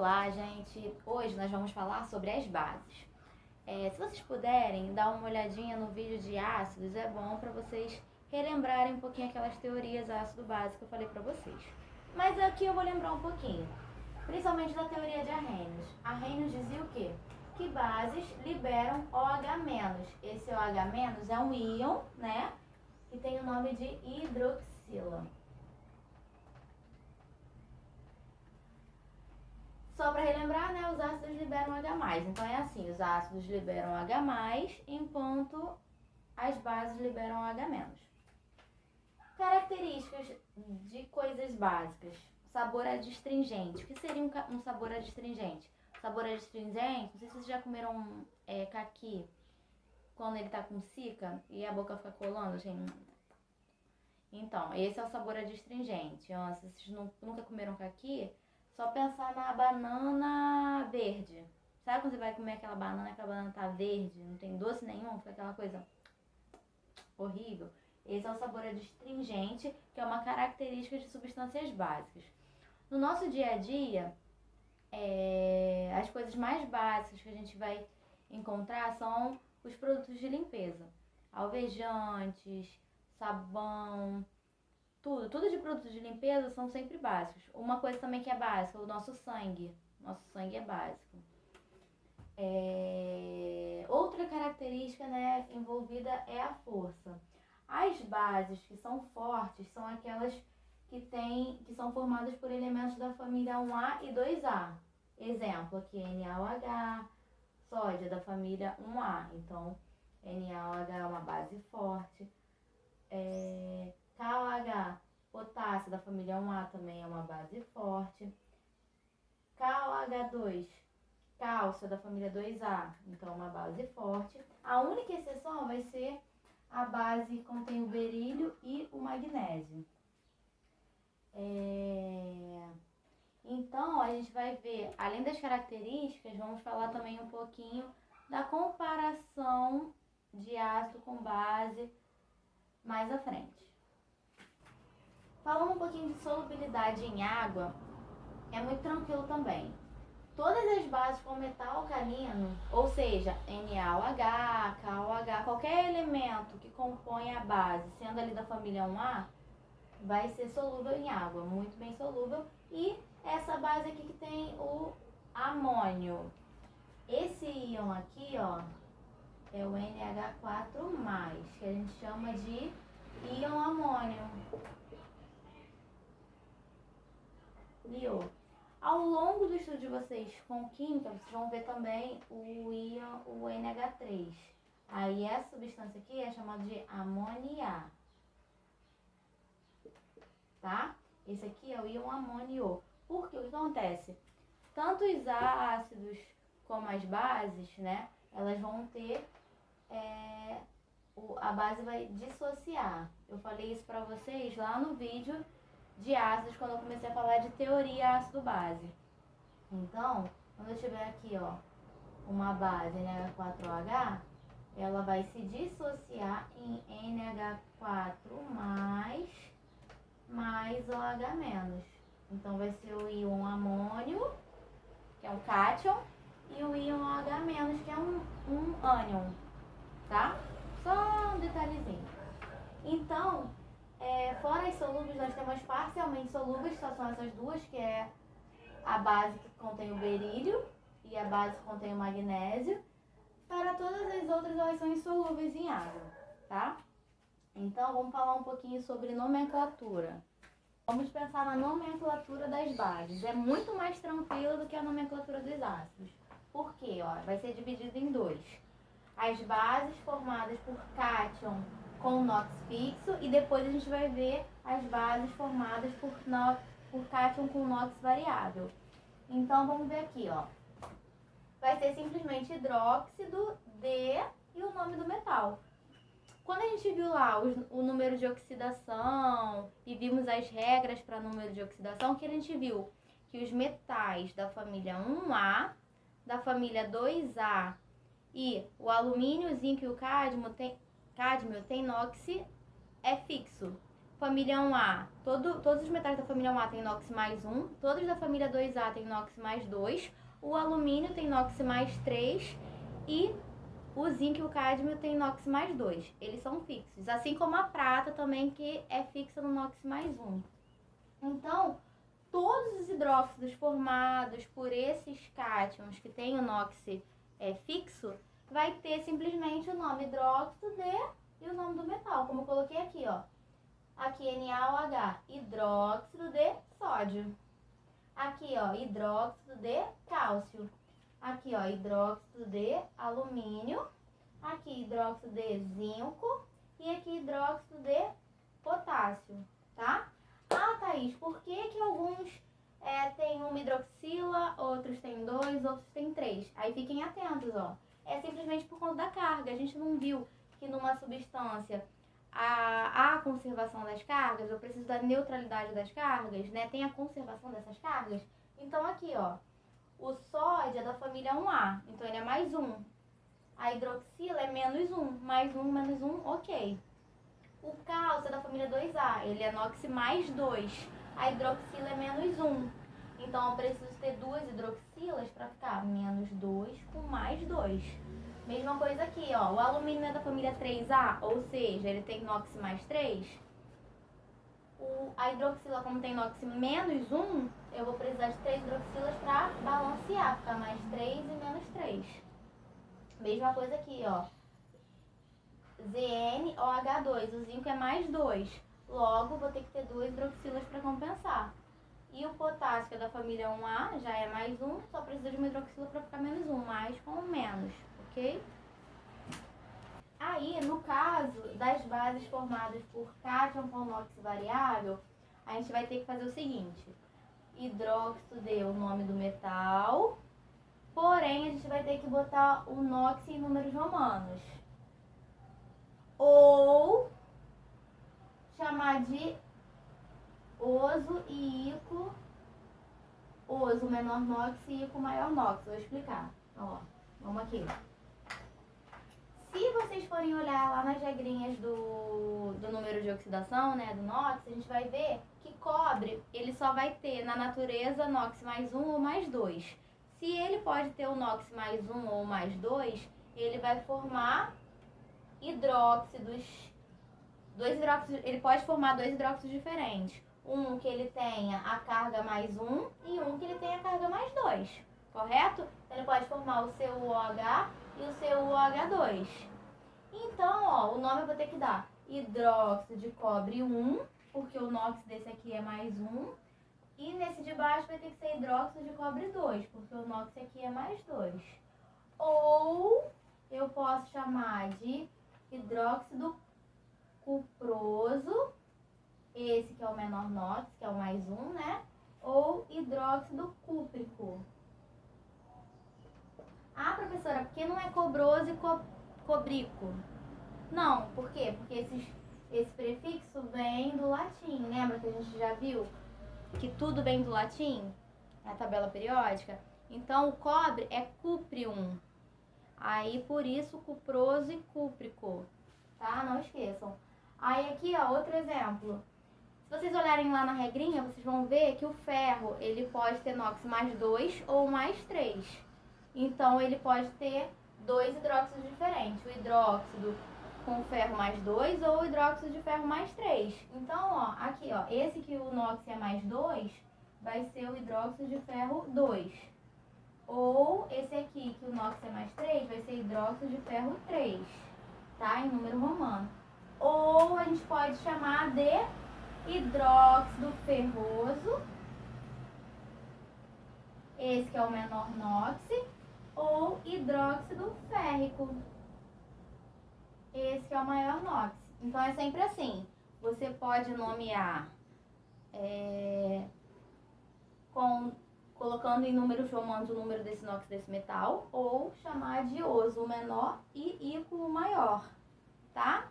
Olá, gente! Hoje nós vamos falar sobre as bases. Se vocês puderem dar uma olhadinha no vídeo de ácidos, é bom para vocês relembrarem um pouquinho aquelas teorias ácido-base que eu falei para vocês. Mas aqui eu vou lembrar um pouquinho, principalmente da teoria de Arrhenius. Arrhenius dizia o quê? Que bases liberam OH-. Esse OH- é um íon, né? Que tem o nome de hidroxila. Só para relembrar, né, os ácidos liberam H+. Então é assim, os ácidos liberam H+, enquanto as bases liberam OH-. Características de coisas básicas. Sabor adstringente. O que seria um sabor adstringente? Sabor adstringente, não sei se vocês já comeram caqui quando ele tá com cica e a boca fica colando, assim. Então, esse é o sabor adstringente. Se vocês nunca comeram caqui, só pensar na banana verde. Sabe quando você vai comer aquela banana tá verde, não tem doce nenhum, fica aquela coisa horrível? Esse é o sabor adstringente, que é uma característica de substâncias básicas. No nosso dia a dia, as coisas mais básicas que a gente vai encontrar são os produtos de limpeza. Alvejantes, sabão, tudo de produtos de limpeza são sempre básicos. Uma coisa também que é básica, o nosso sangue. Nosso sangue é básico. Outra característica, né, envolvida é a força. As bases que são fortes são aquelas que são formadas por elementos da família 1A e 2A. Exemplo aqui, NaOH, sódio da família 1A. Então, NaOH é uma base forte. KOH, potássio da família 1A também é uma base forte. KOH2, cálcio da família 2A, então é uma base forte. A única exceção vai ser a base que contém o berílio e o magnésio. Então, a gente vai ver, além das características, vamos falar também um pouquinho da comparação de ácido com base mais à frente. Falando um pouquinho de solubilidade em água, é muito tranquilo também. Todas as bases com metal alcalino, ou seja, NaOH, KOH, qualquer elemento que compõe a base, sendo ali da família 1A, vai ser solúvel em água, muito bem solúvel. E essa base aqui que tem o amônio. Esse íon aqui, ó, é o NH4+, que a gente chama de íon amônio. Ao longo do estudo de vocês com química, vocês vão ver também o íon, o NH3. Aí essa substância aqui é chamada de amônia. Tá? Esse aqui é o íon amônio. Porque o que acontece? Tanto os ácidos como as bases, né? Elas vão ter... a base vai dissociar. Eu falei isso pra vocês lá no vídeo de ácidos, quando eu comecei a falar de teoria ácido-base. Então, quando eu tiver aqui, ó, uma base NH4OH, ela vai se dissociar em NH4 mais OH-. Então, vai ser o íon amônio, que é um cátion, e o íon OH-, que é um ânion, tá? Só um detalhezinho. Então, fora as solúveis, nós temos parcialmente solúveis, que são essas duas, que é a base que contém o berílio e a base que contém o magnésio. Para todas as outras, elas são insolúveis em água, tá? Então, vamos falar um pouquinho sobre nomenclatura. Vamos pensar na nomenclatura das bases. É muito mais tranquila do que a nomenclatura dos ácidos. Por quê? Ó, vai ser dividido em dois. As bases formadas por cátion com NOx fixo, e depois a gente vai ver as bases formadas por cátion com NOx variável. Então, vamos ver aqui, ó. Vai ser simplesmente hidróxido de e o nome do metal. Quando a gente viu lá o número de oxidação e vimos as regras para número de oxidação, que a gente viu que os metais da família 1A, da família 2A e o alumínio, o zinco e o cádmio tem NOx fixo. família 1A, todos os metais da família 1A tem inox mais 1, todos da família 2A tem inox mais 2, o alumínio tem inox mais 3 e o zinco e o cádmio tem inox mais 2. Eles são fixos, assim como a prata também, que é fixa no inox mais 1. Então, todos os hidróxidos formados por esses cátions que tem o inox fixo, vai ter simplesmente o nome hidróxido de e o nome do metal, como eu coloquei aqui, ó. Aqui NaOH, hidróxido de sódio. Aqui, ó, hidróxido de cálcio. Aqui, ó, hidróxido de alumínio. Aqui, hidróxido de zinco. E aqui, hidróxido de potássio, tá? Ah, Thaís, por que alguns têm uma hidroxila, outros têm 2, outros têm 3? Aí fiquem atentos, ó. É simplesmente por conta da carga. A gente não viu que numa substância a conservação das cargas, eu preciso da neutralidade das cargas, né? Tem a conservação dessas cargas. Então aqui, ó, o sódio é da família 1A, então ele é mais 1. A hidroxila é menos 1, mais 1, menos 1, ok. O cálcio é da família 2A, ele é inox mais 2. A hidroxila é menos 1. Então eu preciso ter duas hidroxilas para ficar menos 2 com mais 2. Mesma coisa aqui, ó. O alumínio é da família 3A, ou seja, ele tem inox mais 3. A hidroxila, como tem inox menos 1, eu vou precisar de 3 hidroxilas para balancear, ficar mais 3 e menos 3. Mesma coisa aqui, ó. ZnOH2, o zinco é mais 2. Logo, vou ter que ter 2 hidroxilas para compensar. E o potássio, que é da família 1A, já é mais 1, só precisa de uma hidroxila para ficar menos 1, mais com menos, ok? Aí, no caso das bases formadas por cátion com NOx variável, a gente vai ter que fazer o seguinte: hidróxido de o nome do metal, porém a gente vai ter que botar o NOx em números romanos. Ou chamar de oso e ico, oso menor NOx e ico maior NOx. Vou explicar. Ó, vamos aqui. Se vocês forem olhar lá nas regrinhas do número de oxidação, né, do NOx, a gente vai ver que cobre, ele só vai ter na natureza NOx mais 1 ou mais 2. Se ele pode ter o NOx mais 1 ou mais 2, ele vai formar hidróxidos, ele pode formar 2 hidróxidos diferentes. Um que ele tenha a carga mais 1 e um que ele tenha a carga mais 2, correto? Então ele pode formar o CuOH e o CuOH2. Então, ó, o nome eu vou ter que dar hidróxido de cobre 1, porque o NOx desse aqui é mais 1. E nesse de baixo vai ter que ser hidróxido de cobre 2, porque o NOx aqui é mais 2. Ou eu posso chamar de hidróxido cuproso, esse que é o menor NOx, que é o mais 1, né? Ou hidróxido cúprico. Ah, professora, por que não é cobroso e cobrico? Não, por quê? Porque esse prefixo vem do latim. Lembra que a gente já viu que tudo vem do latim? Na tabela periódica. Então, o cobre é cuprium. Aí, por isso, cuproso e cúprico. Tá? Não esqueçam. Aí, aqui, ó, outro exemplo. Se vocês olharem lá na regrinha, vocês vão ver que o ferro, ele pode ter NOx mais 2 ou mais 3. Então, ele pode ter 2 hidróxidos diferentes. O hidróxido com ferro mais 2 ou o hidróxido de ferro mais 3. Então, ó, aqui, ó, esse que o NOx é mais 2, vai ser o hidróxido de ferro 2. Ou esse aqui, que o NOx é mais 3, vai ser hidróxido de ferro 3, tá? Em número romano. Ou a gente pode chamar de hidróxido ferroso, esse que é o menor NOx, ou hidróxido férrico, esse que é o maior NOx. Então é sempre assim, você pode nomear colocando em números romanos o número desse NOx desse metal, ou chamar de oso o menor e ico o maior, tá?